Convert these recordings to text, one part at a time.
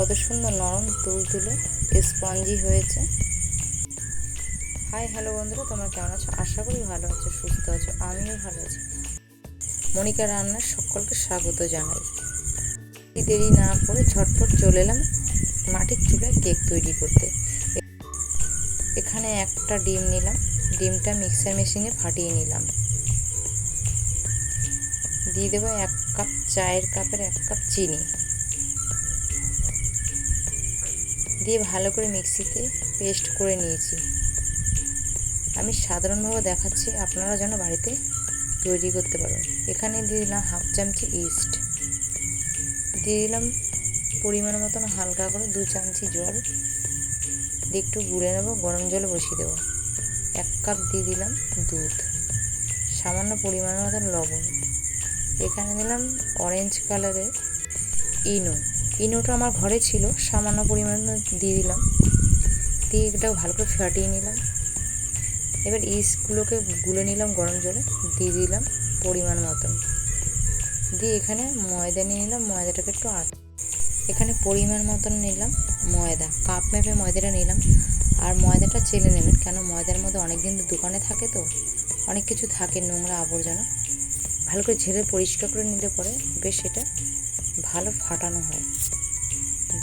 কত সুন্দর নরম তুলতুলে স্পঞ্জি হয়েছে। হাই হ্যালো বন্ধুরা, তোমরা কেমন আছো? আশা করি ভালো আছো, সুস্থ আছো। আমিও ভালো আছি। মনিকা রান্নার সকলকে স্বাগত জানাই। দেরি না করে ঝটপট চলে এলাম মাটির চুলায় কেক তৈরি করতে। এখানে একটা ডিম নিলাম, ডিমটা মিক্সার মেশিনে ফাটিয়ে নিলাম। দিয়ে দেবো 1 কাপ, চায়ের কাপের 1 কাপ চিনি দিয়ে ভালো করে মিক্সিতে পেস্ট করে নিয়েছি। আমি সাধারণভাবে দেখাচ্ছি, আপনারা যেন বাড়িতে তৈরি করতে পারেন। এখানে দিয়ে দিলাম 1/2 চামচি ইস্ট, দিয়ে দিলাম পরিমাণ মতন হালকা করে 2 চামচি জল দিয়ে একটু গুলে নেব। গরম জলে বসিয়ে দেবো। 1 কাপ দিয়ে দিলাম দুধ, সামান্য পরিমাণ মতন লবণ। এখানে দিলাম অরেঞ্জ কালারের ইনোটা আমার ঘরে ছিল, সামান্য পরিমাণ দিয়ে দিলাম। দিয়ে এটাও ভালো করে ফাটিয়ে নিলাম। এবার ইস্টগুলোকে গুলে নিলাম গরম জলে, দিয়ে দিলাম পরিমাণ মতন। দিয়ে এখানে ময়দা নিয়ে নিলাম, ময়দাটাকে একটু এখানে পরিমাণ মতন নিলাম ময়দা, কাপ মেপে ময়দাটা নিলাম। আর ময়দাটা চেলে নেবেন, কেন ময়দার মধ্যে অনেক দিন দোকানে থাকে তো অনেক কিছু থাকে, নোংরা আবর্জনা। ভালো করে ঝেড়ে পরিষ্কার করে নিলে পরে বেশ এটা ভালো ফাটানো হয়।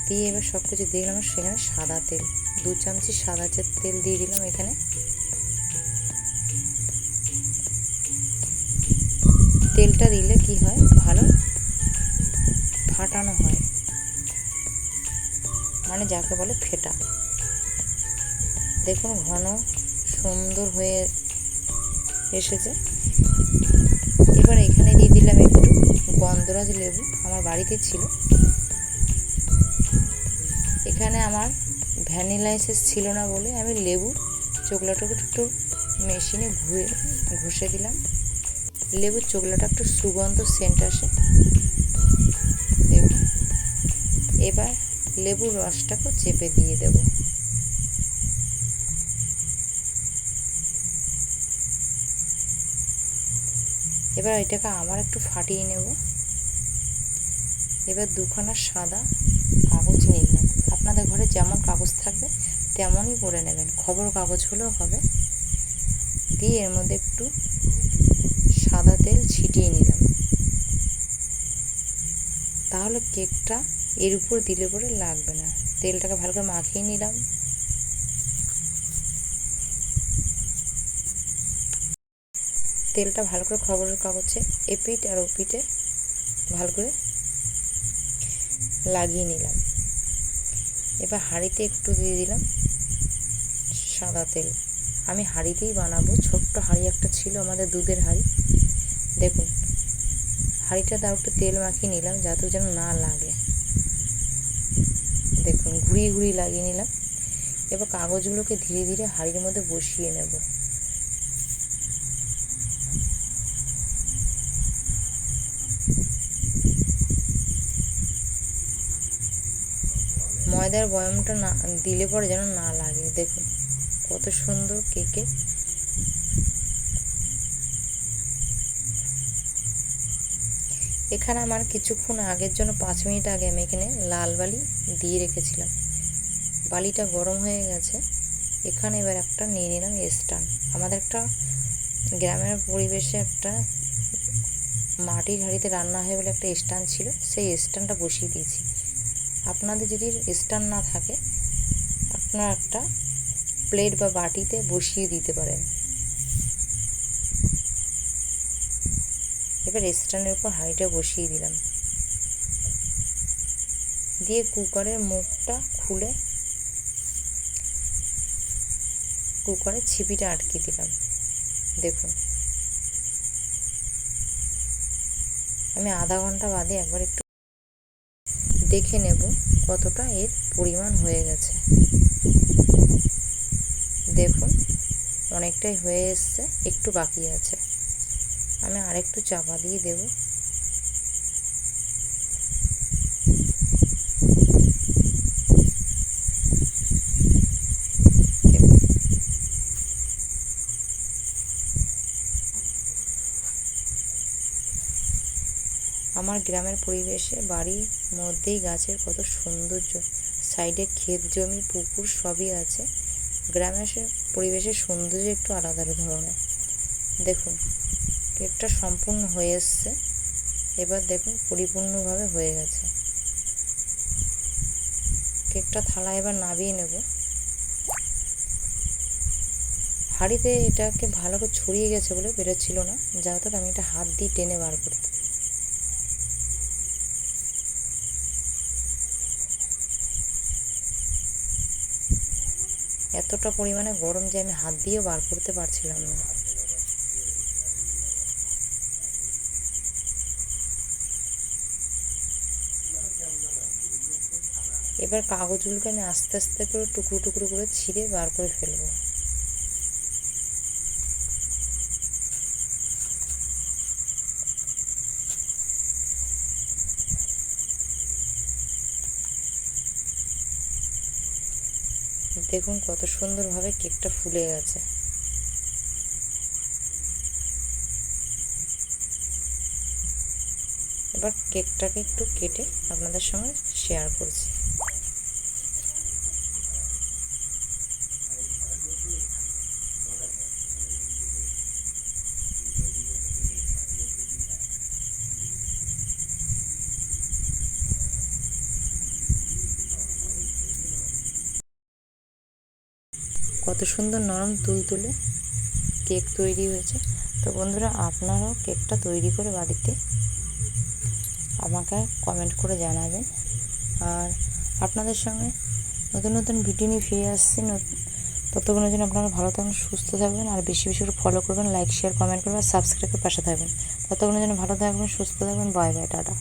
দিয়ে এবার সব কিছু দিয়ে দিলাম। সেখানে সাদা তেল 2 চামচি সাদা তেল দিয়ে দিলাম। এখানে তেলটা দিলে কি হয়, ভালো ফাটানো হয়, মানে যাকে বলে ফেটা। দেখুন ঘন সুন্দর হয়ে এসেছে। এবার এখানে দিয়ে দিলাম একটু গন্ধরাজ লেবু, আমার বাড়িতে ছিল। এখানে আমার ভ্যানিলা এসেন্স ছিল না বলে আমি লেবু চোকলাটাকে একটু মেশিনে ঘষে দিলাম। লেবুর চোকলাটা একটু সুগন্ধ সেন্ট আসে। দেখুন এবার লেবুর রসটাকে চেপে দিয়ে দেব। এবার এটাকে আবার একটু ফাটিয়ে নেব। এবার 2খানা সাদা কাগজ নিলাম, আপনাদের ঘরে যেমন কাগজ থাকবে তেমনই করে নেবেন, খবর কাগজ হলেও হবে। দিয়ে এর মধ্যে একটু সাদা তেল ছিটিয়ে নিলাম, তাহলে কেকটা এর উপর দিলে পরে লাগবে না। তেলটাকে ভালো করে মাখিয়ে নিলাম। তেলটা ভালো করে খবরের কাগজে এপিঠ আর ওপিঠে ভালো করে লাগিয়ে নিলাম। এবার হাঁড়িতে একটু দিয়ে দিলাম সাদা তেল। আমি হাঁড়িতেই বানাবো, ছোট্ট হাঁড়ি একটা ছিল আমাদের, দুধের হাঁড়ি। দেখুন হাঁড়িটা তাও একটু তেল মাখিয়ে নিলাম যাতে যেন না লাগে। দেখুন ঘুরিয়ে ঘুরিয়ে লাগিয়ে নিলাম। এবার কাগজগুলোকে ধীরে ধীরে হাঁড়ির মধ্যে বসিয়ে নেব। ময়দার বয়ামটা না দিলে পরে যেন না লাগে। দেখুন কত সুন্দর কেকে। এখানে আমার কিছুক্ষণ আগের জন্য 5 মিনিট আগে আমি এখানে লাল বালি দিয়ে রেখেছিলাম। বালিটা গরম হয়ে গেছে। এখানে এবার একটা নিয়ে নিলাম স্ট্যান্ড। আমাদের একটা গ্রামের পরিবেশে একটা মাটির হাঁড়িতে রান্না হয় বলে একটা স্ট্যান্ড ছিল, সেই স্ট্যান্ডটা বসিয়ে দিয়েছি। আপনাদের যদি স্ট্যান্ড না থাকে আপনারা একটা প্লেট বা বাটিতে বসিয়ে দিতে পারেন। এবার স্ট্যান্ডের উপর হাঁড়িটা বসিয়ে দিলাম, দিয়ে কুকারের মুখটা খুলে কুকারের ছিপিটা আটকে দিলাম। দেখুন আমি আধা ঘন্টা বাদে একবার একটু দেখে নেব কতটা এর পরিমাণ হয়ে গেছে। দেখুন অনেকটাই হয়ে এসছে, একটু বাকি আছে। আমি আরেকটু চাপা দিয়ে দেব। আমার গ্রামের পরিবেশে বাড়ি মধ্যেই গাছের কত সৌন্দর্য, সাইডে ক্ষেত জমি পুকুর সবই আছে। গ্রামের পরিবেশের সৌন্দর্য একটু আলাদা ধরনের। দেখুন কেকটা সম্পূর্ণ হয়ে এসছে। এবার দেখুন পরিপূর্ণভাবে হয়ে গেছে। কেকটা থালায় এবার নামিয়ে নেব। হাঁড়িতে এটাকে ভালো করে ছড়িয়ে গেছে বলে বেরোচ্ছিল না, যাতে আমি এটা হাত দিয়ে টেনে বার করতে। এতটা পরিমাণে গরম যে আমি হাত দিয়েও বার করতে পারছিলাম না। এবার কাগজগুলোকে আমি আস্তে আস্তে করে টুকরো টুকরো করে ছিঁড়ে বার করে ফেলবো। দেখুন কত সুন্দরভাবে কেকটা ফুলে গেছে। এবার কেকটাকে একটু কেটে আপনাদের সঙ্গে শেয়ার করছি। কত সুন্দর নরম তুলতুলে কেক তৈরি হয়েছে। তো বন্ধুরা, আপনারাও কেকটা তৈরি করে বাড়িতে আমাকে কমেন্ট করে জানাবেন। আর আপনাদের সঙ্গে নতুন নতুন ভিডিও নিয়ে ফিরে আসছি। ততক্ষণের জন্য আপনারা ভালো থাকবেন, সুস্থ থাকবেন, আর বেশি বেশি করে ফলো করবেন, লাইক শেয়ার কমেন্ট করবেন, আর সাবস্ক্রাইবের পাশে থাকবেন। ততক্ষণের জন্য ভালো থাকবেন, সুস্থ থাকবেন। Bye bye, tata.